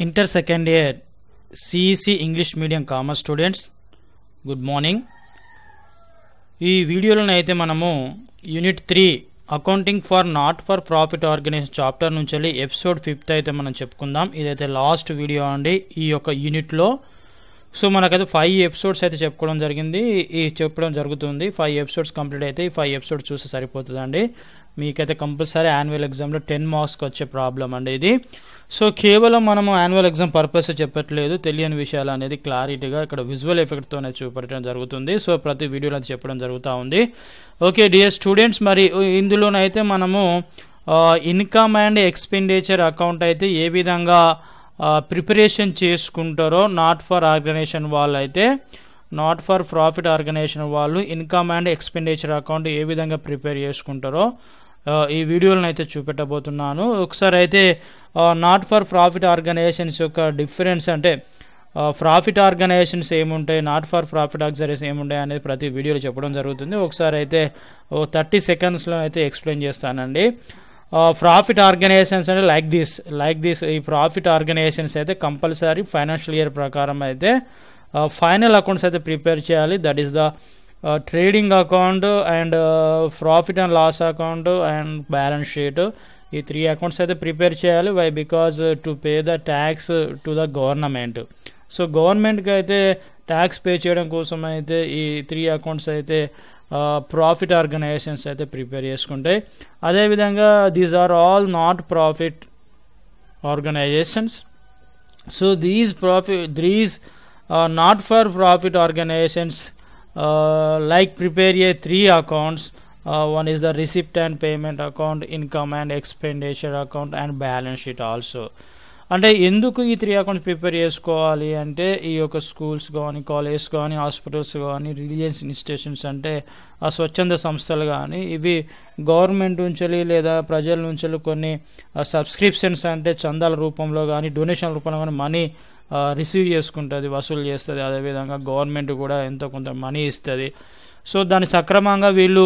Inter second year CEC English medium commerce students good morning. ఈ వీడియోలో అయితే మనము unit 3 accounting for not for profit organisation chapter నుంచి episode 5 అయితే మనం చెప్పుకుందాం. ఇదైతే లాస్ట్ వీడియో అండి ఈ యొక్క యూనిట్లో. సో మనకైతే 5 ఎపిసోడ్స్ అయితే చెప్పడం జరుగుతుంది. 5 ఎపిసోడ్స్ కంప్లీట్ అయితే ఈ 5 ఎపిసోడ్స్ చూస్తే సరిపోతుందండి. మీకైతే కంపల్సరీ యాన్యువల్ ఎగ్జామ్లో 10 మార్క్స్కి వచ్చే ప్రాబ్లం అండి ఇది. సో కేవలం మనము యాన్యువల్ ఎగ్జామ్ పర్పస్ చెప్పట్లేదు, తెలియని విషయాలు అనేది క్లారిటీగా ఇక్కడ విజువల్ ఎఫెక్ట్తోనే చూపెట్టడం జరుగుతుంది. సో ప్రతి వీడియోలో అది చెప్పడం జరుగుతూ ఉంది. ఓకే డియర్ స్టూడెంట్స్, మరి ఇందులోనైతే మనము ఇన్కమ్ అండ్ ఎక్స్పెండిచర్ అకౌంట్ అయితే ఏ విధంగా ప్రిపరేషన్ చేసుకుంటారో నాట్ ఫర్ ఆర్గనైజేషన్ వాళ్ళు అయితే నాట్ ఫర్ ప్రాఫిట్ ఆర్గనైజేషన్ వాళ్ళు ఇన్కమ్ అండ్ ఎక్స్పెండిచర్ అకౌంట్ ఏ విధంగా ప్రిపేర్ చేసుకుంటారో ఈ వీడియోలను అయితే చూపెట్టబోతున్నాను. ఒకసారి అయితే నాట్ ఫర్ ప్రాఫిట్ ఆర్గనైజేషన్స్ యొక్క డిఫరెన్స్ అంటే ప్రాఫిట్ ఆర్గనైజేషన్స్ ఏముంటాయి, నాట్ ఫర్ ప్రాఫిట్ ఆర్గనైజేషన్స్ ఏముంటాయి అనేది ప్రతి వీడియోలో చెప్పడం జరుగుతుంది. ఒకసారి అయితే 30 సెకండ్స్లో అయితే ఎక్స్ప్లెయిన్ చేస్తానండి. ప్రాఫిట్ ఆర్గనైజేషన్స్ అంటే లైక్ దిస్ ఈ ప్రాఫిట్ ఆర్గనైజేషన్స్ అయితే కంపల్సరీ ఫైనాన్షియల్ ఇయర్ ప్రకారం అయితే ఫైనల్ అకౌంట్స్ అయితే ప్రిపేర్ చేయాలి. That is the trading account and profit and loss account and balance sheet. ఈ 3 అకౌంట్స్ అయితే ప్రిపేర్ చేయాలి. Why because to pay the tax to the government. So గవర్నమెంట్కి అయితే tax pay చేయడం కోసం అయితే ఈ 3 అకౌంట్స్ అయితే ప్రాఫిట్ ఆర్గనైజేషన్స్ అయితే ప్రిపేర్ చేసుకుంటాయి. అదేవిధంగా these are all not profit organisations. So these not for profit organizations like prepare a 3 accounts. One is the receipt and payment account, income and expenditure account and balance sheet also. అంటే ఎందుకు ఈ 3 accounts prepare చేసుకోవాలి అంటే ఈ యొక్క schools కానీ colleges కానీ hospitals కానీ రిలీజియస్ ఇన్స్టిట్యూషన్స్ అంటే ఆ స్వచ్ఛంద సంస్థలు కానీ ఇవి గవర్నమెంట్ నుంచి లేదా ప్రజల నుంచి కొన్ని సబ్స్క్రిప్షన్స్ అంటే చందాల రూపంలో కానీ డొనేషన్ రూపంలో కానీ మనీ రిసీవ్ చేసుకుంటుంది, వసూలు చేస్తుంది. అదేవిధంగా గవర్నమెంట్ కూడా ఎంతో కొంత మనీ ఇస్తుంది. సో దాన్ని సక్రమంగా వీళ్ళు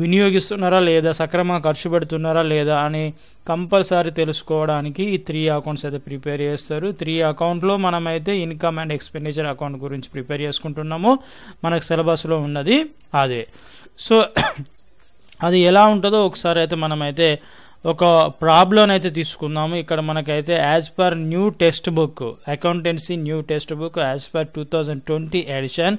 వినియోగిస్తున్నారా లేదా, సక్రమంగా ఖర్చు పెడుతున్నారా లేదా అని కంపల్సరీ తెలుసుకోవడానికి ఈ 3 అకౌంట్స్ అయితే ప్రిపేర్ చేస్తారు. 3 అకౌంట్లో మనమైతే ఇన్కమ్ అండ్ ఎక్స్పెండిచర్ అకౌంట్ గురించి ప్రిపేర్ చేసుకుంటున్నాము. మనకు సిలబస్లో ఉన్నది అదే. సో అది ఎలా ఉంటుందో ఒకసారి అయితే మనమైతే ఒక ప్రాబ్లం అయితే తీసుకుందాము. ఇక్కడ మనకైతే as per new text book accountancy new text book as per 2020 edition.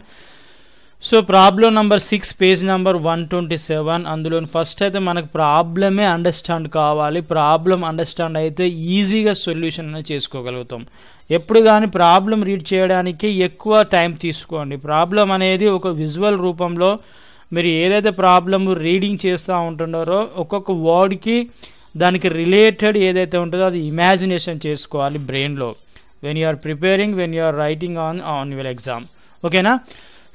So problem number 6 page number 127. అందులో ఫస్ట్ అయితే మనకు ప్రాబ్లమే అండర్స్టాండ్ కావాలి. ప్రాబ్లం అండర్స్టాండ్ అయితే ఈజీగా సొల్యూషన్ అనేది చేసుకోగలుగుతాం. ఎప్పుడు కానీ ప్రాబ్లం రీడ్ చేయడానికి ఎక్కువ టైం తీసుకోండి. ప్రాబ్లం అనేది ఒక విజువల్ రూపంలో మీరు ఏదైతే ప్రాబ్లమ్ రీడింగ్ చేస్తూ ఉంటున్నారో ఒక్కొక్క వర్డ్కి దానికి రిలేటెడ్ ఏదైతే ఉంటుందో అది ఇమాజినేషన్ చేసుకోవాలి బ్రెయిన్లో when you are preparing, when you are writing on your exam. ఓకేనా?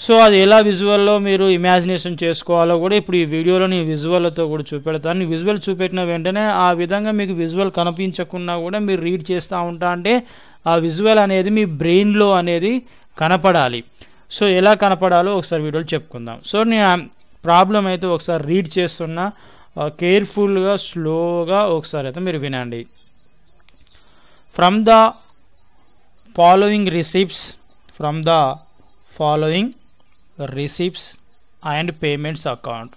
సో అది ఎలా విజువల్లో మీరు ఇమాజినేషన్ చేసుకోవాలో కూడా ఇప్పుడు ఈ వీడియోలో నేను విజువల్తో కూడా చూపెడతాను. విజువల్ చూపెట్టిన వెంటనే ఆ విధంగా మీకు విజువల్ కనిపించకుండా కూడా మీరు రీడ్ చేస్తూ ఉంటా అంటే ఆ విజువల్ అనేది మీ బ్రెయిన్లో అనేది కనపడాలి. సో ఎలా కనపడాలో ఒకసారి వీడియోలో చెప్పుకుందాం. సో నేను ప్రాబ్లం అయితే ఒకసారి రీడ్ చేస్తున్నా, కేర్ఫుల్గా స్లోగా ఒకసారి అయితే మీరు వినండి. From the following receipts and payments account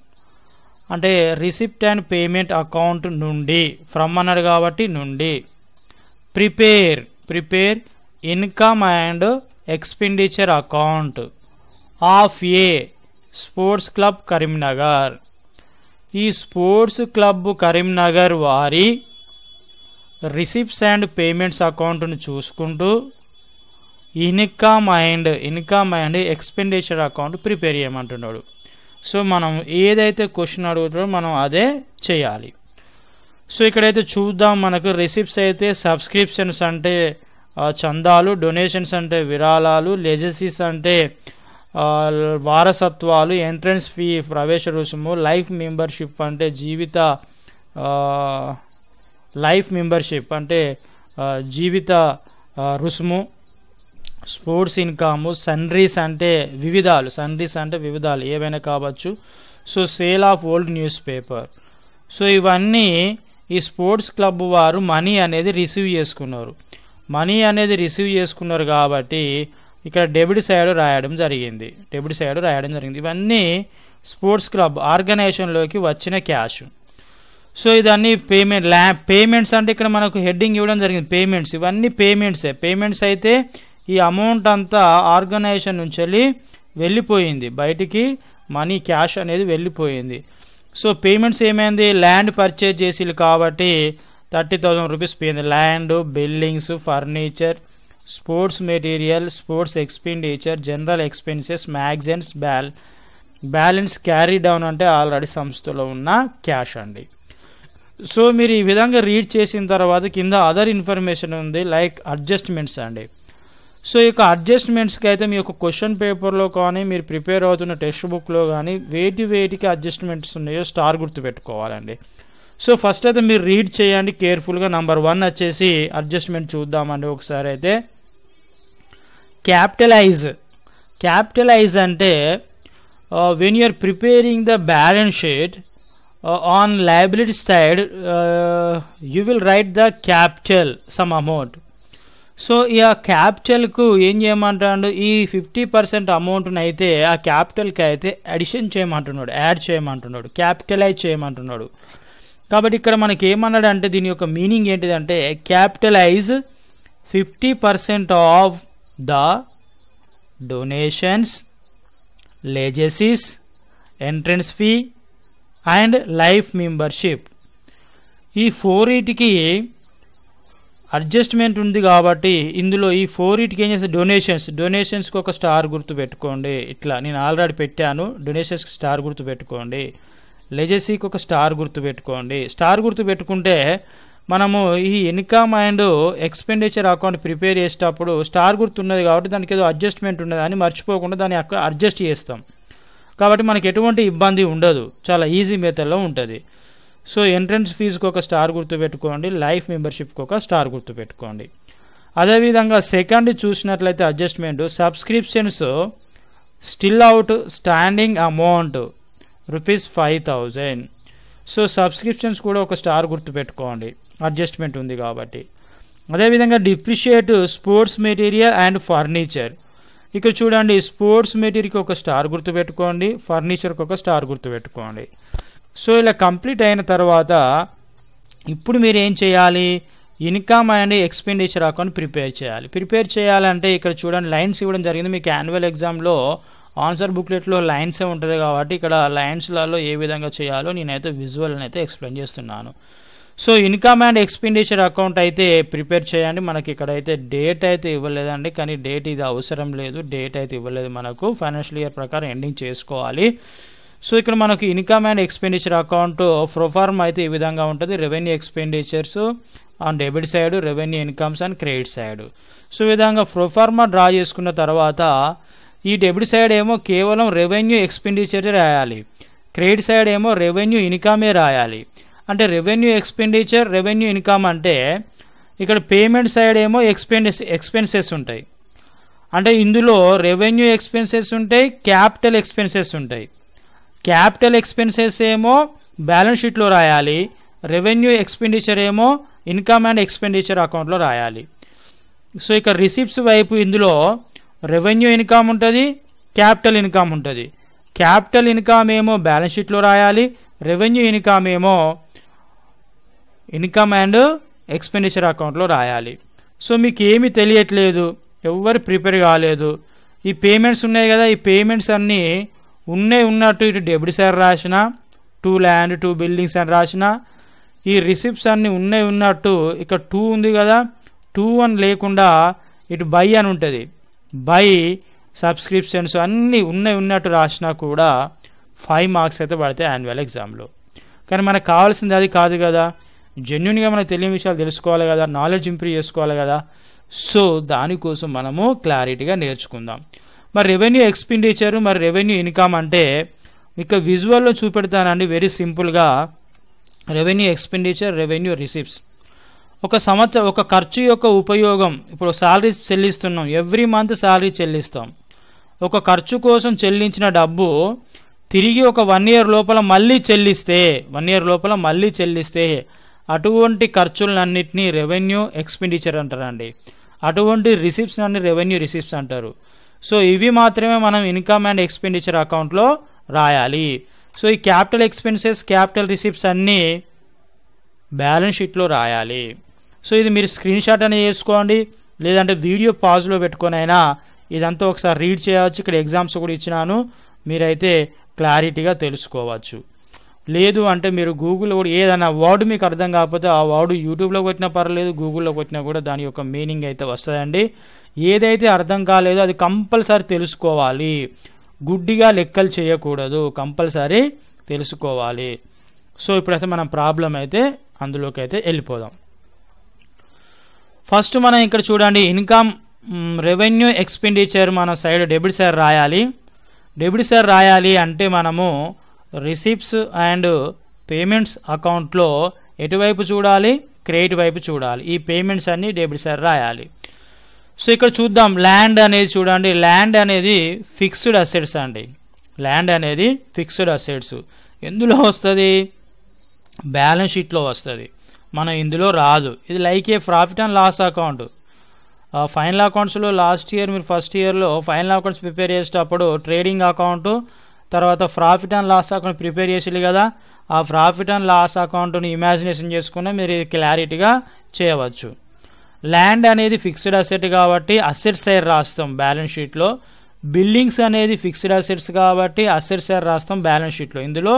అంటే రిసిప్ట్ అండ్ పేమెంట్ అకౌంట్ నుండి, ఫ్రమ్ అన్నారు కాబట్టి నుండి, prepare income and expenditure account of A sports club Karimnagar. ఈ స్పోర్ట్స్ క్లబ్ కరీంనగర్ వారి రిసిప్ట్స్ అండ్ పేమెంట్స్ అకౌంట్ను చూసుకుంటూ income and expenditure account prepare చేయమంటున్నాడు. సో మనం ఏదైతే క్వశ్చన్ అడుగుతాడో మనం అదే చేయాలి. సో ఇక్కడైతే చూద్దాం. మనకు రిసిప్ట్స్ అయితే సబ్స్క్రిప్షన్స్ అంటే చందాలు, డొనేషన్స్ అంటే విరాళాలు, లెజసీస్ అంటే వారసత్వాలు, ఎంట్రన్స్ ఫీ ప్రవేశ రుసుము, లైఫ్ మెంబర్షిప్ అంటే జీవిత రుసుము, స్పోర్ట్స్ ఇన్కమ్, సన్రీస్ అంటే వివిధాలు ఏవైనా కావచ్చు. So sale of old news paper. So ఇవన్నీ ఈ స్పోర్ట్స్ క్లబ్ వారు మనీ అనేది రిసీవ్ చేసుకున్నారు. మనీ అనేది రిసీవ్ చేసుకున్నారు కాబట్టి ఇక్కడ డెబిట్ సైడ్ రాయడం జరిగింది. ఇవన్నీ స్పోర్ట్స్ క్లబ్ ఆర్గనైజేషన్లోకి వచ్చిన క్యాష్. సో ఇదన్నీ పేమెంట్స్ అంటే ఇక్కడ మనకు హెడ్డింగ్ ఇవ్వడం జరిగింది పేమెంట్స్. ఇవన్నీ పేమెంట్స్ అయితే ఈ అమౌంట్ అంతా ఆర్గనైజేషన్ నుంచి వెళ్ళిపోయింది, బయటికి మనీ క్యాష్ అనేది వెళ్ళిపోయింది. సో పేమెంట్స్ ఏమైంది, ల్యాండ్ పర్చేజ్ చేసి కాబట్టి 30,000 రూపీస్ పోయింది. Land, buildings, furniture, sports material, sports expenditure, general expenses, magazines, balance carry down అంటే ఆల్రెడీ సంస్థలో ఉన్న క్యాష్ అండి. సో మీరు ఈ విధంగా రీడ్ చేసిన తర్వాత కింద అదర్ ఇన్ఫర్మేషన్ ఉంది లైక్ అడ్జస్ట్మెంట్స్ అండి. సో ఇక అడ్జస్ట్మెంట్స్కి అయితే మీ యొక్క క్వశ్చన్ పేపర్లో కానీ మీరు ప్రిపేర్ అవుతున్న టెక్స్ట్ బుక్లో కానీ వేటికి అడ్జస్ట్మెంట్స్ ఉన్నాయో స్టార్ గుర్తు పెట్టుకోవాలండి. సో ఫస్ట్ అయితే మీరు రీడ్ చేయండి కేర్ఫుల్గా. నంబర్ 1 వచ్చేసి అడ్జస్ట్మెంట్ చూద్దామండి ఒకసారి. అయితే క్యాపిటలైజ్ అంటే when you are preparing the balance sheet on liability side you will write the capital sum amount. So ఈ ఆ క్యాపిటల్కు ఏం చేయమంటాడు, ఈ 50% అమౌంట్ని అయితే ఆ క్యాపిటల్కి అయితే యాడ్ చేయమంటున్నాడు, క్యాపిటలైజ్ చేయమంటున్నాడు. కాబట్టి ఇక్కడ మనకి ఏమన్నాడు అంటే దీని యొక్క మీనింగ్ ఏంటిదంటే capitalise 50% of the donations, legacies, entrance fee and life membership. ఈ 4కి అడ్జస్ట్మెంట్ ఉంది కాబట్టి ఇందులో ఈ 4కి ఏం చేస్తే డొనేషన్స్కి ఒక స్టార్ గుర్తు పెట్టుకోండి. ఇట్లా నేను ఆల్రెడీ పెట్టాను, డొనేషన్స్కి స్టార్ గుర్తు పెట్టుకోండి. లెగసీకి ఒక స్టార్ గుర్తు పెట్టుకోండి. స్టార్ గుర్తు పెట్టుకుంటే మనము ఈ income and expenditure account prepare చేసేటప్పుడు స్టార్ గుర్తు ఉన్నది కాబట్టి దానికి ఏదో అడ్జస్ట్మెంట్ ఉన్నది అని మర్చిపోకుండా దాన్ని అడ్జస్ట్ చేస్తాం. కాబట్టి మనకి ఎటువంటి ఇబ్బంది ఉండదు, చాలా ఈజీ మెథడ్లో ఉంటుంది. సో ఎంట్రన్స్ ఫీజుకి ఒక స్టార్ గుర్తు పెట్టుకోండి, లైఫ్ మెంబర్షిప్కి ఒక స్టార్ గుర్తు పెట్టుకోండి. అదేవిధంగా సెకండ్ చూసినట్లయితే adjustment subscriptions still out standing amount ₹5,000. So subscriptions కూడా ఒక స్టార్ గుర్తు పెట్టుకోండి, అడ్జస్ట్మెంట్ ఉంది కాబట్టి. అదేవిధంగా depreciate sports material and furniture. ఇక్కడ చూడండి స్పోర్ట్స్ మెటీరియల్కి ఒక స్టార్ గుర్తు పెట్టుకోండి, ఫర్నిచర్కి ఒక స్టార్ గుర్తు పెట్టుకోండి. సో ఇలా కంప్లీట్ అయిన తర్వాత ఇప్పుడు మీరు ఏం చేయాలి, income and expenditure account prepare చేయాలంటే ఇక్కడ చూడండి లైన్స్ ఇవ్వడం జరిగింది. మీకు యాన్యువల్ ఎగ్జామ్లో ఆన్సర్ బుక్లెట్లో లైన్సే ఉంటుంది కాబట్టి ఇక్కడ లైన్స్లలో ఏ విధంగా చేయాలో నేనైతే విజువల్ని అయితే ఎక్స్ప్లెయిన్ చేస్తున్నాను. So income and expenditure account అయితే ప్రిపేర్ చేయండి. మనకి ఇక్కడైతే డేట్ అయితే ఇవ్వలేదండి, కానీ డేట్ ఇది అవసరం లేదు, డేట్ అయితే ఇవ్వలేదు మనకు. ఫైనాన్షియల్ ఇయర్ ప్రకారం ఎండింగ్ చేసుకోవాలి. సో ఇక్కడ మనకు income and expenditure account perform అయితే ఈ విధంగా ఉంటుంది. Revenue expenditures on debit side, revenue incomes and credit side. So ఈ విధంగా ప్రొఫార్మా డ్రా చేసుకున్న తర్వాత ఈ డెబిట్ సైడ్ ఏమో కేవలం రెవెన్యూ ఎక్స్పెండిచర్ రాయాలి, క్రెడిట్ సైడ్ ఏమో రెవెన్యూ ఇన్కమే రాయాలి. అంటే రెవెన్యూ ఎక్స్పెండిచర్, రెవెన్యూ ఇన్కమ్ అంటే ఇక్కడ పేమెంట్ సైడ్ ఏమో ఎక్స్పెన్సెస్ ఉంటాయి. అంటే ఇందులో రెవెన్యూ ఎక్స్పెన్సెస్ ఉంటాయి, క్యాపిటల్ ఎక్స్పెన్సెస్ ఉంటాయి. క్యాపిటల్ ఎక్స్పెన్సెస్ ఏమో బ్యాలెన్స్ షీట్లో రాయాలి, రెవెన్యూ ఎక్స్పెండిచర్ ఏమో ఇన్కమ్ అండ్ ఎక్స్పెండిచర్ అకౌంట్లో రాయాలి. సో ఇక రిసిప్ట్స్ వైపు ఇందులో రెవెన్యూ ఇన్కమ్ ఉంటుంది, క్యాపిటల్ ఇన్కమ్ ఉంటుంది. క్యాపిటల్ ఇన్కమ్ ఏమో బ్యాలెన్స్ షీట్లో రాయాలి, రెవెన్యూ ఇన్కమ్ ఏమో ఇన్కమ్ అండ్ ఎక్స్పెండిచర్ అకౌంట్లో రాయాలి. సో మీకు ఏమీ తెలియట్లేదు, ఎవరు ప్రిపేర్ కాలేదు, ఈ పేమెంట్స్ ఉన్నాయి కదా, ఈ పేమెంట్స్ అన్నీ ఉన్నట్టు ఇటు డెబిట్ సైడ్ రాసిన, 2 ల్యాండ్ 2 బిల్డింగ్స్ అని రాసిన, ఈ రిసిప్ట్స్ అన్నీ ఉన్నట్టు ఇక్కడ 2 ఉంది కదా, 2 అని లేకుండా ఇటు బై అని ఉంటుంది, బై సబ్స్క్రిప్షన్స్ అన్నీ ఉన్నట్టు రాసినా కూడా 5 మార్క్స్ అయితే పడతాయి యాన్యువల్ ఎగ్జామ్లో. కానీ మనకు కావాల్సింది అది కాదు కదా, జెన్యున్గా మనకు తెలియని విషయాలు తెలుసుకోవాలి కదా, నాలెడ్జ్ ఇంప్రూవ్ చేసుకోవాలి కదా. సో దానికోసం మనము క్లారిటీగా నేర్చుకుందాం. మరి రెవెన్యూ ఎక్స్పెండిచర్, మరి రెవెన్యూ ఇన్కమ్ అంటే ఇక విజువల్లో చూపెడతానండి వెరీ సింపుల్గా. Revenue expenditure, revenue receipts. ఒక ఖర్చు యొక్క ఉపయోగం, ఇప్పుడు శాలరీ చెల్లిస్తున్నాం, ఎవ్రీ మంత్ శాలరీ చెల్లిస్తాం. ఒక ఖర్చు కోసం చెల్లించిన డబ్బు తిరిగి ఒక 1 year లోపల మళ్ళీ చెల్లిస్తే అటువంటి ఖర్చులన్నింటినీ రెవెన్యూ ఎక్స్పెండిచర్ అంటారండి. అటువంటి రిసిప్ట్స్ అన్ని రెవెన్యూ రిసిప్ట్స్ అంటారు. సో ఇవి మాత్రమే మనం ఇన్కమ్ అండ్ ఎక్స్పెండిచర్ అకౌంట్లో రాయాలి. సో ఈ క్యాపిటల్ ఎక్స్పెన్సెస్, క్యాపిటల్ రిసిప్ట్స్ అన్నీ బ్యాలెన్స్ షీట్లో రాయాలి. సో ఇది మీరు స్క్రీన్ షాట్ అనేది చేసుకోండి, లేదంటే వీడియో పాజ్లో పెట్టుకొని అయినా ఇదంతా ఒకసారి రీడ్ చేయవచ్చు. ఇక్కడ ఎగ్జామ్స్ కూడా ఇచ్చినాను, మీరైతే క్లారిటీగా తెలుసుకోవచ్చు. లేదు అంటే మీరు గూగుల్లో కూడా ఏదైనా వర్డ్ మీకు అర్థం కాకపోతే ఆ వర్డ్ యూట్యూబ్లో కొట్టినా పర్లేదు, గూగుల్లో కొట్టినా కూడా దాని యొక్క మీనింగ్ అయితే వస్తుందండి. ఏదైతే అర్థం కాలేదో అది కంపల్సరీ తెలుసుకోవాలి, గుడ్డిగా లెక్కలు చేయకూడదు, కంపల్సరీ తెలుసుకోవాలి. సో ఇప్పుడైతే మనం ప్రాబ్లం అయితే అందులోకి అయితే వెళ్ళిపోదాం. ఫస్ట్ మనం ఇక్కడ చూడండి, ఇన్కమ్ రెవెన్యూ ఎక్స్పెండిచర్ మన సైడ్ డెబిట్ సైడ్ రాయాలి. డెబిట్ సైడ్ రాయాలి అంటే మనము రిసిప్ట్స్ అండ్ పేమెంట్స్ అకౌంట్లో ఎటువైపు చూడాలి, క్రెడిట్ వైపు చూడాలి. ఈ పేమెంట్స్ అన్ని డెబిట్ సైడ్ రాయాలి. సో ఇక్కడ చూద్దాం, ల్యాండ్ అనేది చూడండి, ల్యాండ్ అనేది ఫిక్స్డ్ అసెట్స్ అండి. ల్యాండ్ అనేది ఫిక్స్డ్ అసెట్స్ ఎందులో వస్తుంది, బ్యాలెన్స్ షీట్లో వస్తుంది, మనం ఇందులో రాదు. ఇది like a profit and loss account. Final అకౌంట్స్లో లాస్ట్ ఇయర్ మీరు ఫస్ట్ ఇయర్లో ఫైనల్ అకౌంట్స్ ప్రిపేర్ చేసేటప్పుడు ట్రేడింగ్ అకౌంట్ తర్వాత profit and loss account prepare చేసేది కదా, ఆ ప్రాఫిట్ అండ్ లాస్ అకౌంట్ని ఇమాజినేషన్ చేసుకుని మీరు క్లారిటీగా చేయవచ్చు. ల్యాండ్ అనేది ఫిక్స్డ్ అసెట్ కాబట్టి అసెట్ సైడ్ రాస్తాం బ్యాలెన్స్ షీట్లో. బిల్డింగ్స్ అనేది ఫిక్స్డ్ అసెట్స్ కాబట్టి అసెట్ సైడ్ రాస్తాం బ్యాలెన్స్ షీట్లో, ఇందులో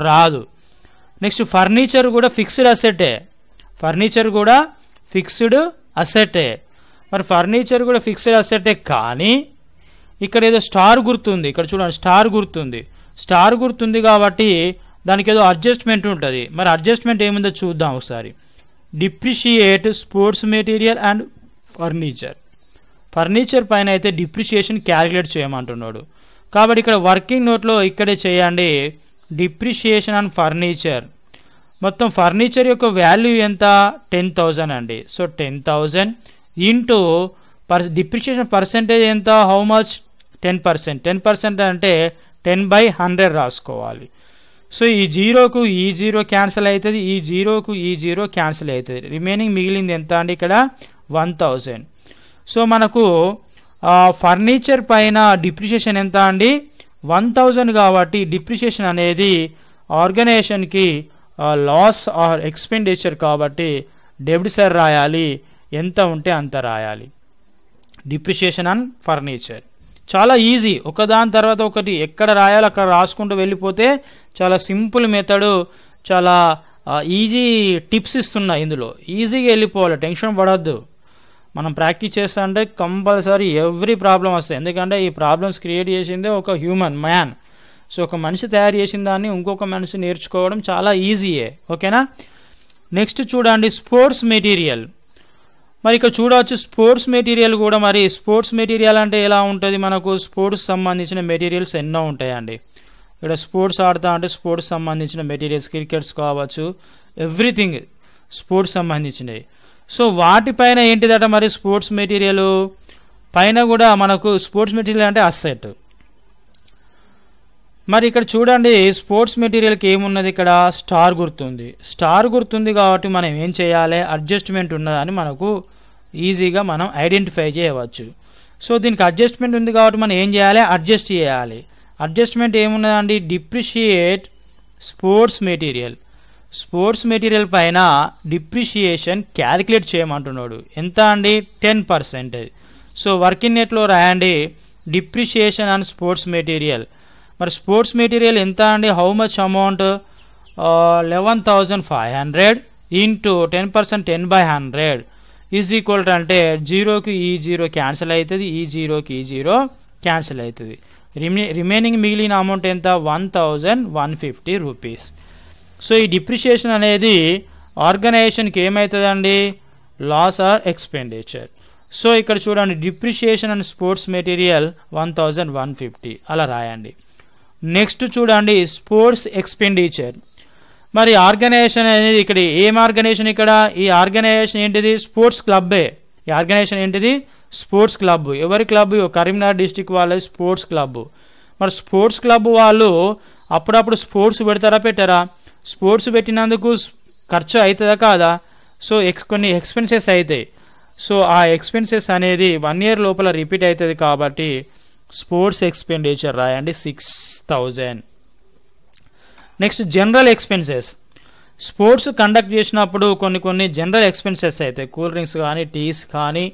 రాదు. నెక్స్ట్ ఫర్నిచర్ కూడా ఫిక్స్డ్ అసెటే, ఫర్నిచర్ కూడా ఫిక్స్డ్ అసెటే. మరి ఫర్నిచర్ కూడా ఫిక్స్డ్ అసెటే, కానీ ఇక్కడ ఏదో స్టార్ గుర్తుంది, ఇక్కడ చూడండి స్టార్ గుర్తుంది. స్టార్ గుర్తుంది కాబట్టి దానికి ఏదో అడ్జస్ట్మెంట్ ఉంటుంది. మరి అడ్జస్ట్మెంట్ ఏముందో చూద్దాం ఒకసారి. Depreciate sports material and furniture. Furniture పైన అయితే డిప్రిషియేషన్ క్యాలిక్యులేట్ చేయమంటున్నాడు కాబట్టి ఇక్కడ వర్కింగ్ నోట్లో ఇక్కడే చేయండి, డిప్రిషియేషన్ అండ్ ఫర్నిచర్. మొత్తం ఫర్నిచర్ యొక్క వాల్యూ ఎంత, 10,000 అండి. సో 10,000 ఇంటూ డిప్రిషియేషన్ పర్సెంటేజ్ ఎంత, హౌ మచ్, 10%. 10% అంటే 10/100 రాసుకోవాలి. సో ఈ జీరోకు ఈ జీరో క్యాన్సిల్ అవుతుంది, ఈ జీరోకు ఈ జీరో క్యాన్సిల్ అవుతుంది, రిమైనింగ్ మిగిలింది ఎంత అండి ఇక్కడ 1,000. సో మనకు ఫర్నిచర్ పైన డిప్రిషియేషన్ ఎంత అండి 1,000 కాబట్టి డిప్రిషియేషన్ అనేది ఆర్గనైజేషన్కి లాస్ ఆర్ ఎక్స్పెండిచర్ కాబట్టి డెబిట్ సైడ్ రాయాలి, ఎంత ఉంటే అంత రాయాలి. డిప్రిషియేషన్ అండ్ ఫర్నిచర్ చాలా ఈజీ, ఒకదాని తర్వాత ఒకటి ఎక్కడ రాయాలో అక్కడ రాసుకుంటూ వెళ్ళిపోతే చాలా సింపుల్ మెథడ్, చాలా ఈజీ టిప్స్ ఇస్తున్నా ఇందులో, ఈజీగా వెళ్ళిపోవాలి, టెన్షన్ పడద్దు. మనం ప్రాక్టీస్ చేస్తా అంటే కంపల్సరీ ఎవ్రీ ప్రాబ్లం వస్తాయి, ఎందుకంటే ఈ ప్రాబ్లమ్స్ క్రియేట్ చేసిందే ఒక హ్యూమన్ మ్యాన్. సో ఒక మనిషి తయారు చేసిన దాన్ని ఇంకొక మనిషి నేర్చుకోవడం చాలా ఈజీయే, ఓకేనా. నెక్స్ట్ చూడండి స్పోర్ట్స్ మెటీరియల్. మరి ఇక్కడ చూడవచ్చు స్పోర్ట్స్ మెటీరియల్ కూడా, మరి స్పోర్ట్స్ మెటీరియల్ అంటే ఎలా ఉంటుంది, మనకు స్పోర్ట్స్ సంబంధించిన మెటీరియల్స్ ఎన్నో ఉంటాయండి. ఇక్కడ స్పోర్ట్స్ ఆడతా అంటే స్పోర్ట్స్ సంబంధించిన మెటీరియల్స్, క్రికెట్స్ కావచ్చు, ఎవ్రీథింగ్ స్పోర్ట్స్ సంబంధించినవి. సో వాటిపైన ఏంటిదట మరి స్పోర్ట్స్ మెటీరియల్ పైన కూడా మనకు స్పోర్ట్స్ మెటీరియల్ అంటే అసెట్. మరి ఇక్కడ చూడండి స్పోర్ట్స్ మెటీరియల్కి ఏమున్నది, ఇక్కడ స్టార్ గుర్తుంది. స్టార్ గుర్తుంది కాబట్టి మనం ఏం చేయాలి, అడ్జస్ట్మెంట్ ఉన్నదని మనకు ఈజీగా మనం ఐడెంటిఫై చేయవచ్చు. సో దీనికి అడ్జస్ట్మెంట్ ఉంది కాబట్టి మనం ఏం చేయాలి, అడ్జస్ట్ చేయాలి. అడ్జస్ట్మెంట్ ఏమున్నదండి, depreciate sports material. Sports material పైన డిప్రిషియేషన్ క్యాలిక్యులేట్ చేయమంటున్నాడు, ఎంత అండి 10%. సో వర్కింగ్ నెట్లో రాయండి డిప్రిషియేషన్ అండ్ స్పోర్ట్స్ మెటీరియల్. మరి స్పోర్ట్స్ మెటీరియల్ ఎంత అండి, how much amount, 11,500 into 10%, 10/100 is equal to అంటే జీరోకి ఈ జీరో క్యాన్సిల్ అవుతుంది, ఈ జీరోకి ఈ జీరో క్యాన్సిల్ అవుతుంది, రిమైనింగ్ మిగిలిన అమౌంట్ ఎంత 1,150 రూపీస్. సో ఈ డిప్రిషియేషన్ అనేది ఆర్గనైజేషన్కి ఏమవుతుందండి, లాస్ ఆర్ ఎక్స్పెండిచర్. సో ఇక్కడ చూడండి డిప్రిషియేషన్ అండ్ స్పోర్ట్స్ మెటీరియల్ 1,150 అలా రాయండి. నెక్స్ట్ చూడండి స్పోర్ట్స్ ఎక్స్పెండిచర్. మరి ఆర్గనైజేషన్ అనేది ఇక్కడ ఏం ఆర్గనైజేషన్, ఇక్కడ ఈ ఆర్గనైజేషన్ ఏంటిది, స్పోర్ట్స్ క్లబ్బే. ఈ ఆర్గనైజేషన్ ఏంటిది, స్పోర్ట్స్ క్లబ్. ఎవరి క్లబ్, కరీంనగర్ డిస్టిక్ వాళ్ళ స్పోర్ట్స్ క్లబ్. మరి స్పోర్ట్స్ క్లబ్ వాళ్ళు అప్పుడప్పుడు స్పోర్ట్స్ పెడతారా, పెట్టారా, స్పోర్ట్స్ పెట్టినందుకు ఖర్చు అవుతుందా కాదా, సో కొన్ని ఎక్స్పెన్సెస్ అవుతాయి. సో ఆ ఎక్స్పెన్సెస్ అనేది 1 year లోపల రిపీట్ అవుతుంది కాబట్టి స్పోర్ట్స్ ఎక్స్పెండిచర్ రాయండి 6000. Next general expenses. Sports conduct చేసినప్పుడు కొన్ని జనరల్ ఎక్స్పెన్సెస్ అవుతాయి. కూల్ డ్రింక్స్ కానీ, టీస్ కానీ,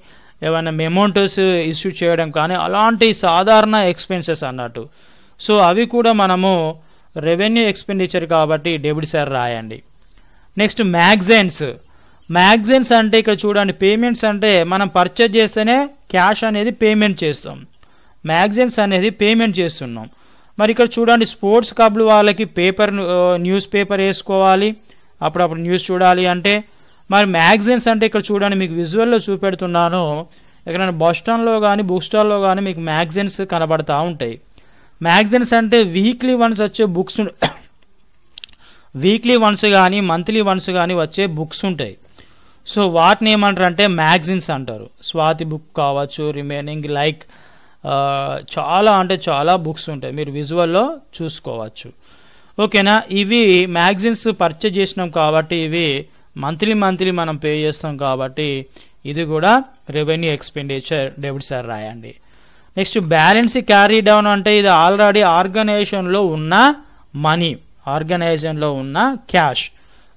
ఏమైనా మెమోంటోస్ ఇష్యూ చేయడం కానీ, అలాంటి సాధారణ ఎక్స్పెన్సెస్ అన్నట్టు. సో అవి కూడా మనము రెవెన్యూ ఎక్స్పెండిచర్ కాబట్టి డెబిట్ సైడ్ రాయండి. నెక్స్ట్ మ్యాగజైన్స్ అంటే ఇక్కడ చూడండి, పేమెంట్స్ అంటే మనం పర్చేజ్ చేస్తేనే క్యాష్ అనేది పేమెంట్ చేస్తాం, మ్యాగజైన్స్ అనేది పేమెంట్ చేస్తున్నాం. మరి ఇక్కడ చూడండి, స్పోర్ట్స్ క్లబ్లు వాళ్ళకి న్యూస్ పేపర్ వేసుకోవాలి, అప్పుడప్పుడు న్యూస్ చూడాలి అంటే. మరి మ్యాగజైన్స్ అంటే ఇక్కడ చూడండి, మీకు విజువల్లో చూపెడుతున్నాను, ఎక్కడైనా బస్ స్టాండ్లో కానీ బుక్ స్టాల్లో కానీ మీకు మ్యాగజైన్స్ కనబడతా ఉంటాయి. మ్యాగజైన్స్ అంటే వీక్లీ వన్స్ వచ్చే బుక్స్, వీక్లీ వన్స్ కానీ మంత్లీ వన్స్ కానీ వచ్చే బుక్స్ ఉంటాయి. సో వాటిని ఏమంటారు అంటే మ్యాగజైన్స్ అంటారు. స్వాతి బుక్ కావచ్చు, రిమైనింగ్ లైక్ చాలా బుక్స్ ఉంటాయి, మీరు విజువల్లో చూసుకోవచ్చు. ఓకేనా. ఇవి మ్యాగజైన్స్ పర్చేజ్ చేసినాం కాబట్టి ఇవి మంత్లీ మనం పే చేస్తాం కాబట్టి ఇది కూడా రెవెన్యూ ఎక్స్పెండిచర్ డెబిట్ సైడ్ రాయండి. నెక్స్ట్ బ్యాలెన్స్ క్యారీ డౌన్ అంటే ఇది ఆల్రెడీ ఆర్గనైజేషన్లో ఉన్న మనీ, ఆర్గనైజేషన్లో ఉన్న క్యాష్.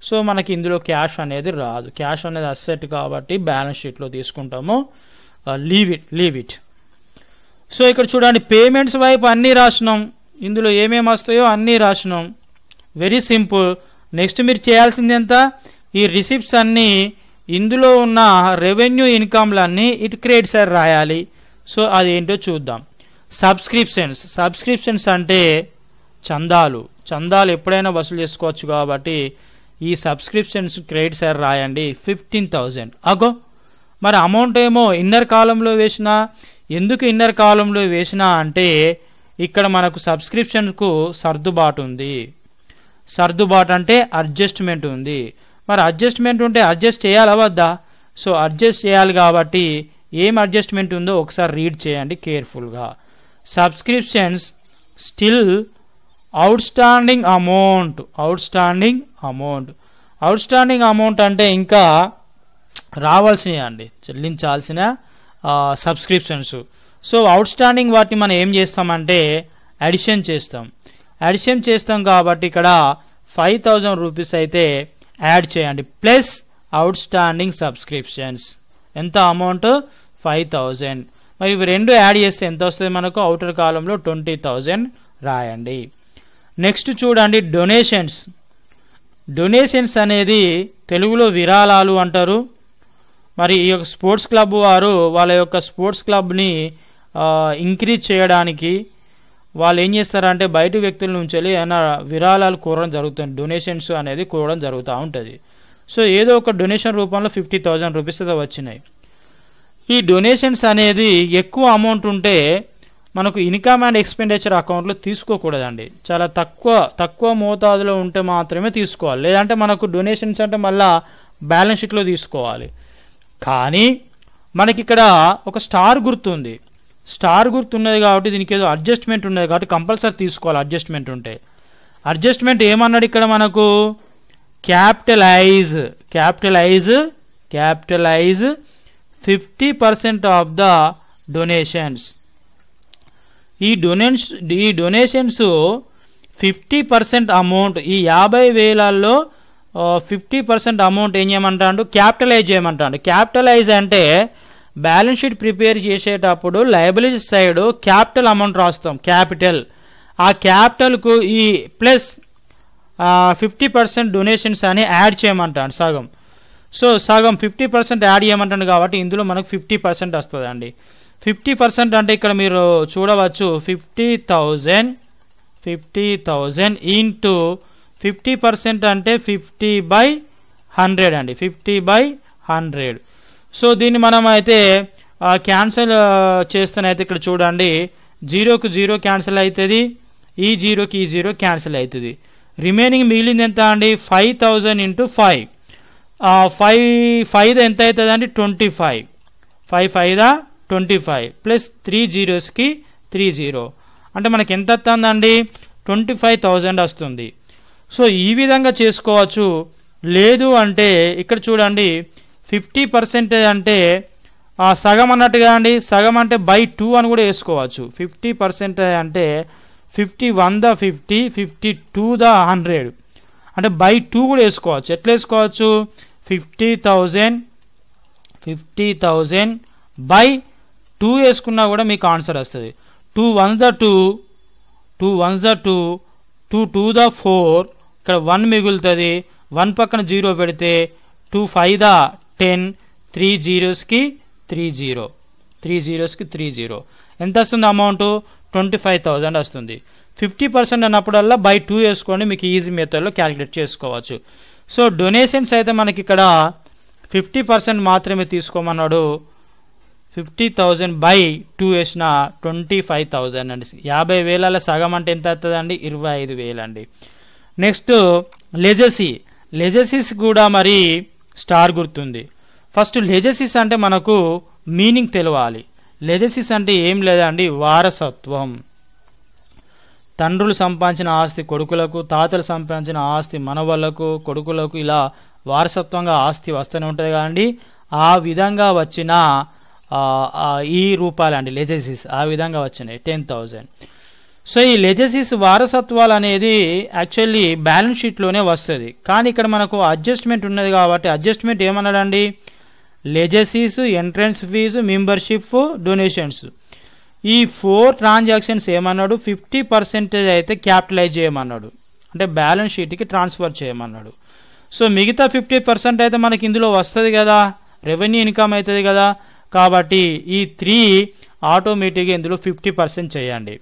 సో మనకి ఇందులో క్యాష్ అనేది రాదు, క్యాష్ అనేది అసెట్ కాబట్టి బ్యాలెన్స్ షీట్లో తీసుకుంటాము. Leave it. సో ఇక్కడ చూడండి, పేమెంట్స్ వైపు అన్నీ రాసినాం, ఇందులో ఏమేమి వస్తాయో అన్నీ రాసినాం, వెరీ సింపుల్. నెక్స్ట్ మీరు చేయాల్సింది ఎంత, ఈ రిసిప్ట్స్ అన్నీ ఇందులో ఉన్న రెవెన్యూ ఇన్కమ్లన్నీ ఇటు క్రెడిట్ సైడ్ రాయాలి. సో అదేంటో చూద్దాం. సబ్స్క్రిప్షన్స్ అంటే చందాలు ఎప్పుడైనా వసూలు చేసుకోవచ్చు కాబట్టి ఈ సబ్స్క్రిప్షన్స్ క్రెడిట్ సైడ్ రాయండి 15,000. అగో మరి అమౌంట్ ఏమో ఇన్నర్ కాలంలో వేసినా, ఎందుకు ఇన్నర్ కాలంలో వేసినా అంటే ఇక్కడ మనకు సబ్స్క్రిప్షన్కు సర్దుబాటు ఉంది. సర్దుబాటు అంటే అడ్జస్ట్మెంట్ ఉంది. మరి అడ్జస్ట్మెంట్ ఉంటే అడ్జస్ట్ చేయాలా వద్దా? సో అడ్జస్ట్ చేయాలి కాబట్టి ఏం అడ్జస్ట్మెంట్ ఉందో ఒకసారి రీడ్ చేయండి కేర్ఫుల్గా. సబ్స్క్రిప్షన్స్ స్టిల్ అవుట్స్టాండింగ్ అమౌంట్ అంటే ఇంకా రావాల్సినవి అండి, చెల్లించాల్సిన సబ్స్క్రిప్షన్స్. సో అవుట్స్టాండింగ్ వాటిని మనం ఏం చేస్తామంటే అడిషన్ చేస్తాం కాబట్టి ఇక్కడ 5,000 రూపీస్ అయితే యాడ్ చేయండి ప్లస్ అవుట్స్టాండింగ్ సబ్స్క్రిప్షన్స్. ఎంత అమౌంట్ 5,000. మరి ఇవి రెండు యాడ్ చేస్తే ఎంత వస్తుంది మనకు, అవుటర్ కాలంలో 20,000 రాయండి. నెక్స్ట్ చూడండి, డొనేషన్స్ అనేది తెలుగులో విరాళాలు అంటారు. మరి ఈ యొక్క స్పోర్ట్స్ క్లబ్ వారు వాళ్ళ యొక్క స్పోర్ట్స్ క్లబ్ని ఇంక్రీజ్ చేయడానికి వాళ్ళు ఏం చేస్తారంటే బయట వ్యక్తుల నుంచి ఏమైనా విరాళాలు కోరడం జరుగుతుంది, డొనేషన్స్ అనేది కోరడం జరుగుతూ ఉంటుంది. సో ఏదో ఒక డొనేషన్ రూపంలో 50,000 రూపీస్ వచ్చినాయి. ఈ డొనేషన్స్ అనేది ఎక్కువ అమౌంట్ ఉంటే మనకు ఇన్కమ్ అండ్ ఎక్స్పెండిచర్ అకౌంట్లో తీసుకోకూడదండి, చాలా తక్కువ మోతాదులో ఉంటే మాత్రమే తీసుకోవాలి. లేదంటే మనకు డొనేషన్స్ అంటే మళ్ళీ బ్యాలెన్స్ షీట్లో తీసుకోవాలి. కానీ మనకి ఇక్కడ ఒక స్టార్ గుర్తు ఉన్నది కాబట్టి దీనికి ఏదో అడ్జస్ట్మెంట్ ఉన్నది కాబట్టి కంపల్సరీ తీసుకోవాలి. అడ్జస్ట్మెంట్ ఏమన్నాడు ఇక్కడ మనకు, క్యాపిటలైజ్ 50% ఆఫ్ ద డొనేషన్స్. ఈ డొనేషన్స్ 50% అమౌంట్, ఈ 50,000లో 50% అమౌంట్ ఏం చేయమంటాడు, క్యాపిటలైజ్ చేయమంటాడు. క్యాపిటలైజ్ అంటే బ్యాలెన్స్ షీట్ ప్రిపేర్ చేసేటప్పుడు లయబిలిటీ సైడ్ క్యాపిటల్ అమౌంట్ రాస్తాం, క్యాపిటల్. ఆ క్యాపిటల్కు ఈ ప్లస్ 50% డొనేషన్స్ అని యాడ్ చేయమంటాడు, సగం. సో సగం 50% యాడ్ చేయమంటాడు కాబట్టి ఇందులో మనకు 50% వస్తుందండి. 50% అంటే ఇక్కడ మీరు చూడవచ్చు 50,000 ఇంటూ 50% అంటే 50/100 అండి, 50/100. సో దీన్ని మనం అయితే క్యాన్సిల్ చేస్తేనైతే ఇక్కడ చూడండి 0కు 0 క్యాన్సిల్ అవుతుంది, ఈ 0కి ఈ 0 క్యాన్సిల్ అవుతుంది. రిమైనింగ్ మిగిలింది ఎంత అండి, 5,000 ఇంటూ 5. 5 ఎంత అవుతుంది అండి, 25. 5/5 ప్లస్ 3 zeros కి 30 అంటే మనకి ఎంత వస్తుందండి, 25,000 వస్తుంది. సో ఈ విధంగా చేసుకోవచ్చు. లేదు అంటే ఇక్కడ చూడండి 50% అంటే సగం అన్నట్టుగా అండి, సగం అంటే బై 2 అని కూడా వేసుకోవచ్చు. 50% అంటే 50 100 50 50 2 100 అంటే బై 2 కూడా వేసుకోవచ్చు. ఎట్లా వేసుకోవచ్చు? 50,000 బై 2 వేసుకున్నా కూడా మీకు ఆన్సర్ వస్తుంది. 2 1s 2 2 1s 2 2 2 4 ఇక్కడ 1 మిగులుతుంది. 1 పక్కన 0 పెడితే 2 5 10 3 zeros కి 30 3 zeros కి 30 ఎంత వస్తుంది అమౌంట్? 25,000 వస్తుంది. 50% అన్నప్పుడల్లా బై 2 వేసుకోండి, మీకు ఈజీ మెథడ్లో క్యాలిక్యులేట్ చేసుకోవచ్చు. సో డొనేషన్స్ అయితే మనకి ఇక్కడ 50% మాత్రమే తీసుకోమన్నాడు. 50,000 బై 2 వేసిన 25,000 అండి. 50,000 సగం అంటే ఎంత అవుతుంది అండి? 25,000 అండి. నెక్స్ట్ లెజసీస్ కూడా మరి స్టార్ గుర్తుంది. ఫస్ట్ లెజసీస్ అంటే మనకు మీనింగ్ తెలవాలి. లెజసీస్ అంటే ఏం లేదండి, వారసత్వం. తండ్రులు సంపాదించిన ఆస్తి కొడుకులకు, తాతలు సంపాదించిన ఆస్తి మనవళ్లకు, కొడుకులకు, ఇలా వారసత్వంగా ఆస్తి వస్తూనే ఉంటుంది కదండి. ఆ విధంగా వచ్చిన ఈ రూపాలండి లెజసీస్, ఆ విధంగా వచ్చినాయి 10,000. సో ఈ లెజసీస్ వారసత్వాలు అనేది యాక్చువల్లీ బ్యాలెన్స్ షీట్లోనే వస్తుంది. కానీ ఇక్కడ మనకు అడ్జస్ట్మెంట్ ఉన్నది కాబట్టి అడ్జస్ట్మెంట్ ఏమన్నాడండి? Legacies, entrance fee, membership, donations, ఈ 4 ట్రాన్సాక్షన్స్ ఏమన్నాడు? 50% అయితే క్యాపిటలైజ్ చేయమన్నాడు, అంటే బ్యాలెన్స్ షీట్కి ట్రాన్స్ఫర్ చేయమన్నాడు. సో మిగతా 50% అయితే మనకి ఇందులో వస్తుంది కదా, రెవెన్యూ ఇన్కమ్ అవుతుంది కదా. కాబట్టి ఈ 3 ఆటోమేటిక్గా ఇందులో 50% చేయండి.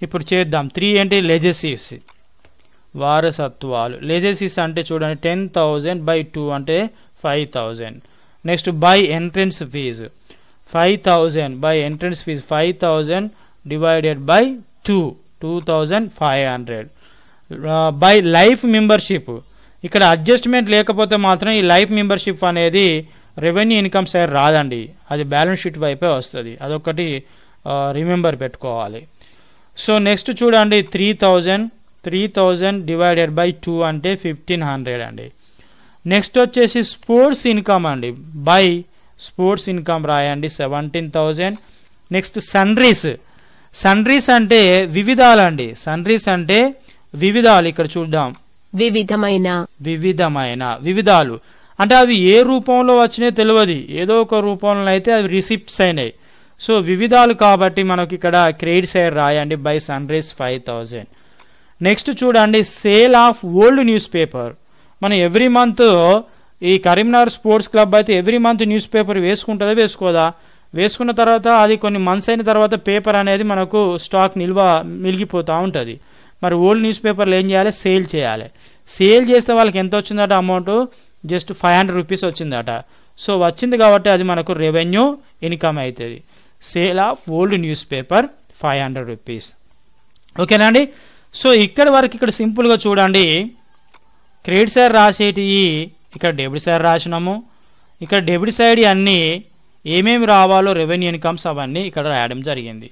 ఇప్పుడు చేద్దాం. 3 అంటే లెజసీస్, వారసత్వాలు. లెజసీస్ అంటే చూడండి 10,000 బై 2 అంటే 5,000. Next by entrance fees 5,000 by entrance fees 5,000 divided by 2 2,500. By life membership, ఇక్కడ అడ్జస్ట్మెంట్ లేకపోతే మాత్రం ఈ లైఫ్ మెంబర్షిప్ అనేది రెవెన్యూ ఇన్కమ్ సైడ్ రాదండి, అది బ్యాలెన్స్ షీట్ వైపే వస్తుంది. అదొకటి రిమెంబర్ పెట్టుకోవాలి. సో నెక్స్ట్ చూడండి 3,000 డివైడెడ్ బై 2 అంటే 1,500 అండి. నెక్స్ట్ వచ్చేసి స్పోర్ట్స్ ఇన్కమ్ అండి, బై స్పోర్ట్స్ ఇన్కమ్ రాయండి 17,000. నెక్స్ట్ సన్రీస్ అంటే వివిధాలు అండి. సన్రీస్ అంటే వివిధాలు, ఇక్కడ చూద్దాం వివిధాలు అంటే అవి ఏ రూపంలో వచ్చినాయో తెలియదు, ఏదో ఒక రూపంలో అయితే అవి రిసిప్ట్స్ అయినాయి. సో వివిధాలు కాబట్టి మనకి ఇక్కడ క్రెడిట్ సైడ్ రాయండి బై సన్రైజ్ 5,000. నెక్స్ట్ చూడండి sale of old news paper. మనం ఎవ్రీ మంత్ ఈ కరీంనగర్ స్పోర్ట్స్ క్లబ్ అయితే ఎవ్రీ మంత్ న్యూస్ పేపర్ వేసుకుంటుందా వేసుకోదా? వేసుకున్న తర్వాత అది కొన్ని మంత్స్ అయిన తర్వాత పేపర్ అనేది మనకు స్టాక్ మిలిగిపోతూ ఉంటుంది. మరి ఓల్డ్ న్యూస్ పేపర్లు ఏం చేయాలి? సేల్ చేయాలి. సేల్ చేస్తే వాళ్ళకి ఎంత వచ్చిందట అమౌంట్? జస్ట్ 500 రూపీస్ వచ్చిందట. సో వచ్చింది కాబట్టి అది మనకు రెవెన్యూ ఇన్కమ్ అవుతుంది. Sale of old news paper 500 rupees. ఓకేనా అండి? సో ఇక్కడి వరకు ఇక్కడ సింపుల్గా చూడండి, క్రెడిట్ సైడ్ రాసేటి ఇక్కడ డెబిట్ సైడ్ రాసినాము. ఇక్కడ డెబిట్ సైడ్ అన్నీ ఏమేమి రావాలో రెవెన్యూ ఇన్కమ్స్ అవన్నీ ఇక్కడ రాయడం జరిగింది.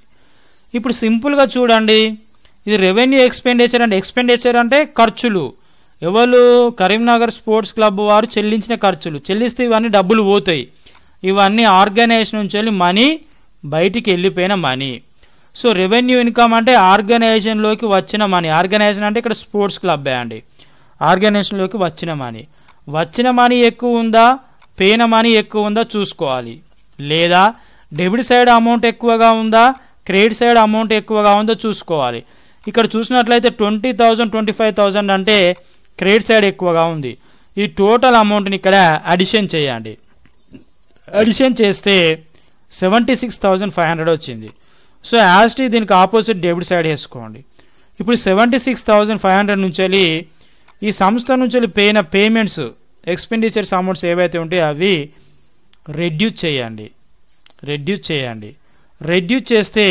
ఇప్పుడు సింపుల్గా చూడండి, ఇది రెవెన్యూ ఎక్స్పెండిచర్ అంటే ఎక్స్పెండిచర్ అంటే ఖర్చులు. ఎవరు? కరీంనగర్ స్పోర్ట్స్ క్లబ్ వారు చెల్లించిన ఖర్చులు. చెల్లిస్తే ఇవన్నీ డబ్బులు పోతాయి. ఇవన్నీ ఆర్గనైజేషన్ నుంచి వెళ్ళి మనీ బయటికి వెళ్ళిపోయిన మనీ. సో రెవెన్యూ ఇన్కమ్ అంటే ఆర్గనైజేషన్లోకి వచ్చిన మనీ. ఆర్గనైజేషన్ అంటే ఇక్కడ స్పోర్ట్స్ క్లబ్బే అండి. ఆర్గనైజేషన్లోకి వచ్చిన మనీ ఎక్కువ ఉందా, పోయిన మనీ ఎక్కువ ఉందా చూసుకోవాలి. లేదా డెబిట్ సైడ్ అమౌంట్ ఎక్కువగా ఉందా, క్రెడిట్ సైడ్ అమౌంట్ ఎక్కువగా ఉందో చూసుకోవాలి. ఇక్కడ చూసినట్లయితే 20,000 25,000 అంటే క్రెడిట్ సైడ్ ఎక్కువగా ఉంది. ఈ టోటల్ అమౌంట్ని ఇక్కడ అడిషన్ చేయండి. అడిషన్ చేస్తే 76,500 వచ్చింది. సో యాస్టీ దీనికి ఆపోజిట్ డెబిట్ సైడ్ వేసుకోండి. ఇప్పుడు 76,500 నుంచి వెళ్ళి ఈ సంస్థ నుంచి వెళ్ళి పోయిన పేమెంట్స్ ఎక్స్పెండిచర్స్ అమౌంట్స్ ఏవైతే ఉంటాయో అవి రెడ్యూస్ చేయండి. రెడ్యూస్ చేస్తే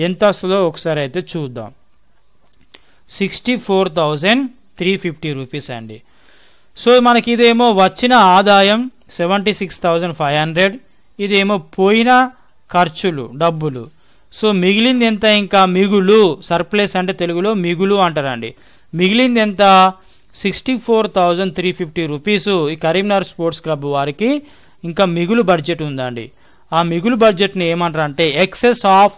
ఎంత వస్తుందో ఒకసారి అయితే చూద్దాం. 64,350 రూపీస్ అండి. సో మనకి ఇదేమో వచ్చిన ఆదాయం 76,500, ఇదేమో పోయిన ఖర్చులు డబ్బులు. సో మిగిలింది ఎంత? ఇంకా మిగులు, సర్ప్లస్ అంటే తెలుగులో మిగులు అంటారండి. మిగిలింది ఎంత? 64,350 రూపీస్ ఈ కరీంనగర్ స్పోర్ట్స్ క్లబ్ వారికి ఇంకా మిగులు బడ్జెట్ ఉందండి. ఆ మిగులు బడ్జెట్ని ఏమంటారు అంటే excess of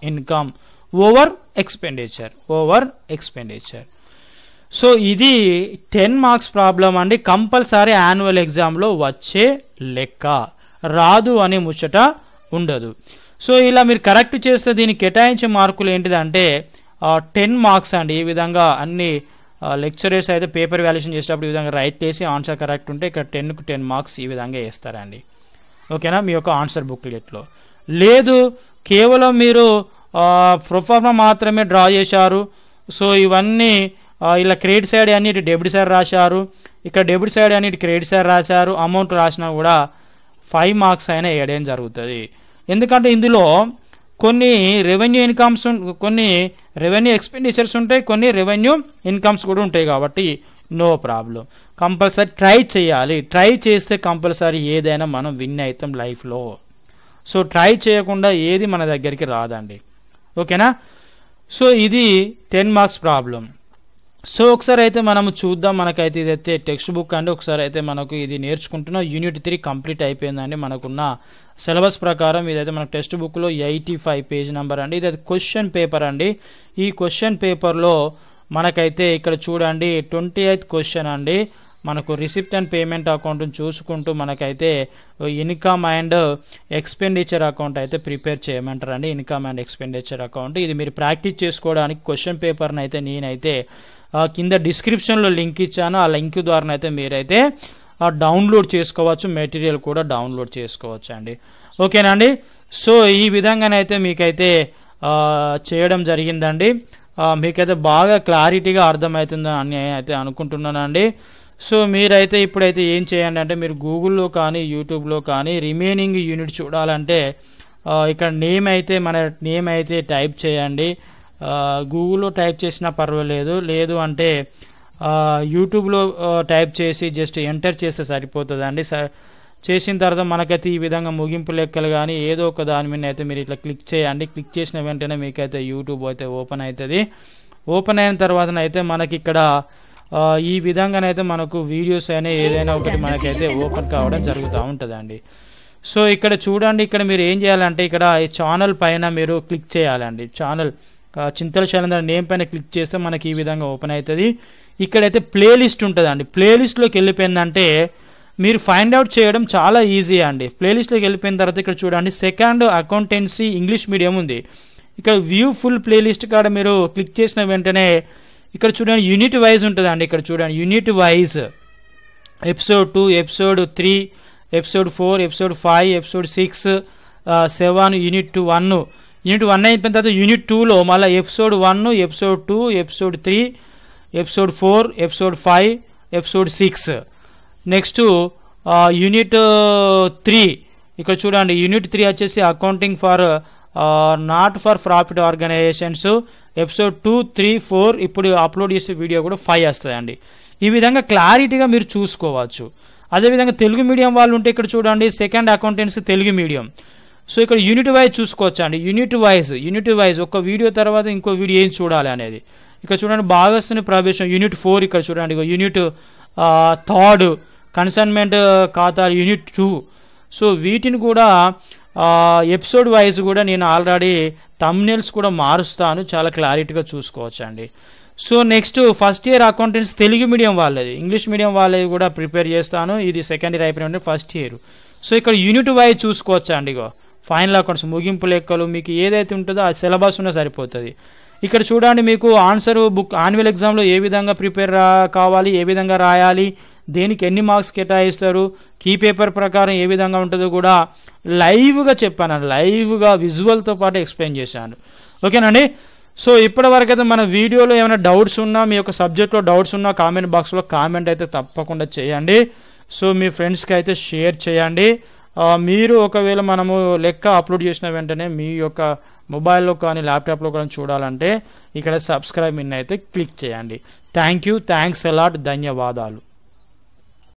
income over expenditure. So ఇది 10 మార్క్స్ ప్రాబ్లం అండి. కంపల్సరీ యాన్యువల్ ఎగ్జామ్లో వచ్చే లెక్క, రాదు అనే ముచ్చట ఉండదు. సో ఇలా మీరు కరెక్ట్ చేస్తే దీనికి కేటాయించే మార్కులు ఏంటిదంటే 10 మార్క్స్ అండి. ఈ విధంగా అన్ని లెక్చరర్స్ అయితే పేపర్ వాల్యుయేషన్ చేసేటప్పుడు ఈ విధంగా రైట్ చేసి ఆన్సర్ కరెక్ట్ ఉంటే ఇక్కడ 10కు 10 మార్క్స్ ఈ విధంగా వేస్తారండి. ఓకేనా, మీ యొక్క ఆన్సర్ బుక్లెట్లో. లేదు కేవలం మీరు ప్రొఫార్మా మాత్రమే డ్రా చేశారు, సో ఇవన్నీ ఇలా క్రెడిట్ సైడ్ అని ఇటు డెబిట్ సైడ్ రాశారు, ఇక్కడ డెబిట్ సైడ్ అని ఇటు క్రెడిట్ సైడ్ రాశారు, అమౌంట్ రాసినా కూడా 5 మార్క్స్ అయినా వేయడం జరుగుతుంది. ఎందుకంటే ఇందులో కొన్ని రెవెన్యూ ఇన్కమ్స్, కొన్ని రెవెన్యూ ఎక్స్పెండిచర్స్ ఉంటాయి, కొన్ని రెవెన్యూ ఇన్కమ్స్ కూడా ఉంటాయి. కాబట్టి నో ప్రాబ్లం, కంపల్సరీ ట్రై చేయాలి. ట్రై చేస్తే కంపల్సరీ ఏదైనా మనం విన్ అవుతాం లైఫ్లో. సో ట్రై చేయకుండా ఏది మన దగ్గరికి రాదండి. ఓకేనా, సో ఇది 10 మార్క్స్ ప్రాబ్లం. సో ఒకసారి అయితే మనము చూద్దాం. మనకైతే ఇదైతే టెక్స్ట్ బుక్ అండి. ఒకసారి అయితే మనకు ఇది నేర్చుకుంటున్నాం. యూనిట్ 3 కంప్లీట్ అయిపోయిందండి. మనకున్న సిలబస్ ప్రకారం ఇదైతే మన టెక్స్ట్ బుక్లో 85 పేజ్ నెంబర్ అండి. ఇదైతే క్వశ్చన్ పేపర్ అండి. ఈ క్వశ్చన్ పేపర్లో మనకైతే ఇక్కడ చూడండి 28th క్వశ్చన్ అండి. మనకు రిసిప్ట్ అండ్ పేమెంట్ అకౌంట్ చూసుకుంటూ మనకైతే ఇన్కమ్ అండ్ ఎక్స్పెండిచర్ అకౌంట్ అయితే ప్రిపేర్ చేయమంటారండి. ఇన్కమ్ అండ్ ఎక్స్పెండిచర్ అకౌంట్ ఇది మీరు ప్రాక్టీస్ చేసుకోవడానికి క్వశ్చన్ పేపర్ని అయితే నేనైతే కింద డిస్క్రిప్షన్లో లింక్ ఇచ్చాను. ఆ లింక్ ద్వారా అయితే మీరైతే డౌన్లోడ్ చేసుకోవచ్చు, మెటీరియల్ కూడా డౌన్లోడ్ చేసుకోవచ్చు అండి. ఓకేనండి, సో ఈ విధంగానైతే మీకైతే చేయడం జరిగిందండి. మీకైతే బాగా క్లారిటీగా అర్థమవుతుందని అయితే అనుకుంటున్నానండి. సో మీరైతే ఇప్పుడైతే ఏం చేయండి అంటే మీరు గూగుల్లో కానీ యూట్యూబ్లో కానీ రిమైనింగ్ యూనిట్ చూడాలంటే ఇక్కడ మన నేమ్ అయితే టైప్ చేయండి. గూగుల్లో టైప్ చేసినా పర్వాలేదు, లేదు అంటే యూట్యూబ్లో టైప్ చేసి జస్ట్ ఎంటర్ చేస్తే సరిపోతుందండి. చేసిన తర్వాత మనకైతే ఈ విధంగా ముగింపు లెక్కలు కానీ ఏదో ఒక దాని మీద అయితే మీరు ఇట్లా క్లిక్ చేయండి. క్లిక్ చేసిన వెంటనే మీకైతే యూట్యూబ్ అయితే ఓపెన్ అవుతుంది. ఓపెన్ అయిన తర్వాతనైతే మనకి ఇక్కడ ఈ విధంగానైతే మనకు వీడియోస్ అయినా ఏదైనా ఒకటి మనకైతే ఓపెన్ కావడం జరుగుతూ ఉంటుందండి. సో ఇక్కడ చూడండి, ఇక్కడ మీరు ఏం చేయాలంటే ఇక్కడ ఈ ఛానల్ పైన మీరు క్లిక్ చేయాలండి. ఛానల్ చింతల శైలేందర్ నేమ్ పైన క్లిక్ చేస్తే మనకి ఈ విధంగా ఓపెన్ అవుతుంది. ఇక్కడైతే ప్లేలిస్ట్ ఉంటుందండి. ప్లేలిస్ట్లోకి వెళ్ళిపోయిందంటే మీరు ఫైండ్ అవుట్ చేయడం చాలా ఈజీ అండి. ప్లేలిస్ట్లోకి వెళ్ళిపోయిన తర్వాత ఇక్కడ చూడండి సెకండ్ అకౌంటెన్సీ ఇంగ్లీష్ మీడియం ఉంది. ఇక్కడ వ్యూ ఫుల్ ప్లేలిస్ట్ కాడ మీరు క్లిక్ చేసిన వెంటనే ఇక్కడ చూడండి యూనిట్ వైజ్ ఉంటుందండి. ఇక్కడ చూడండి unit wise episode 2, episode 3, episode 4, episode 5, episode 6, 7, unit 1. Unit 1 అయిపోయిన తర్వాత యూనిట్ 2లో మళ్ళీ episode 1, episode 2, episode 3, episode 4, episode 5, episode 6. Next unit 3 ఇక్కడ చూడండి యూనిట్ 3 వచ్చేసి accounting for not for profit organizations. Episode 2, 3, 4 ఇప్పుడు అప్లోడ్ చేసే వీడియో కూడా 5 వస్తాయండి. ఈ విధంగా క్లారిటీగా మీరు చూసుకోవచ్చు. అదేవిధంగా తెలుగు మీడియం వాళ్ళు ఉంటే ఇక్కడ చూడండి second accountancy Telugu medium. So ఇక్కడ యూనిట్ వైజ్ చూసుకోవచ్చు అండి. యూనిట్ వైజ్ ఒక వీడియో తర్వాత ఇంకో వీడియో ఏం చూడాలి అనేది ఇక్కడ చూడండి. భాగస్తుని ప్రవేశం యూనిట్ 4 ఇక్కడ చూడండి. యూనిట్ 3 కన్సైన్మెంట్ ఖాతాలు యూనిట్ 2. సో వీటిని కూడా ఎపిసోడ్ వైజ్ కూడా నేను ఆల్రెడీ థంబ్నెయిల్స్ కూడా మారుస్తాను, చాలా క్లారిటీగా చూసుకోవచ్చు అండి. So next first year accountants Telugu medium వాళ్ళది, ఇంగ్లీష్ మీడియం వాళ్ళది కూడా ప్రిపేర్ చేస్తాను. ఇది సెకండ్ ఇయర్ అయిపోయిన ఫస్ట్ ఇయర్. సో ఇక్కడ యూనిట్ వైజ్ చూసుకోవచ్చు అండి. ఇగో ఫైనల్ అకౌంట్స్ ముగింపు లెక్కలు మీకు ఏదైతే ఉంటుందో ఆ సిలబస్ ఉన్న సరిపోతుంది. ఇక్కడ చూడండి మీకు ఆన్సర్ బుక్ యాన్యువల్ ఎగ్జామ్లో ఏ విధంగా ప్రిపేర్ కావాలి, ఏ విధంగా రాయాలి, దేనికి ఎన్ని మార్క్స్ కేటాయిస్తారు, కీ పేపర్ ప్రకారం ఏ విధంగా ఉంటుందో కూడా లైవ్గా చెప్పాను, లైవ్గా విజువల్తో పాటు ఎక్స్ప్లెయిన్ చేశాను. ఓకేనండి. సో ఇప్పటి వరకు అయితే మన వీడియోలో ఏమైనా డౌట్స్ ఉన్నా, మీ యొక్క సబ్జెక్ట్లో డౌట్స్ ఉన్నా కామెంట్ బాక్స్లో కామెంట్ అయితే తప్పకుండా చేయండి. సో మీ ఫ్రెండ్స్కి అయితే షేర్ చేయండి. మీరు ఒకవేళ మనము లెక్క అప్లోడ్ చేసిన వెంటనే మీ యొక్క మొబైల్లో కానీ ల్యాప్టాప్లో కానీ చూడాలంటే ఇక్కడ సబ్స్క్రైబ్ ఇన్ అయితే క్లిక్ చేయండి. థ్యాంక్స్ ఎలాట్, ధన్యవాదాలు.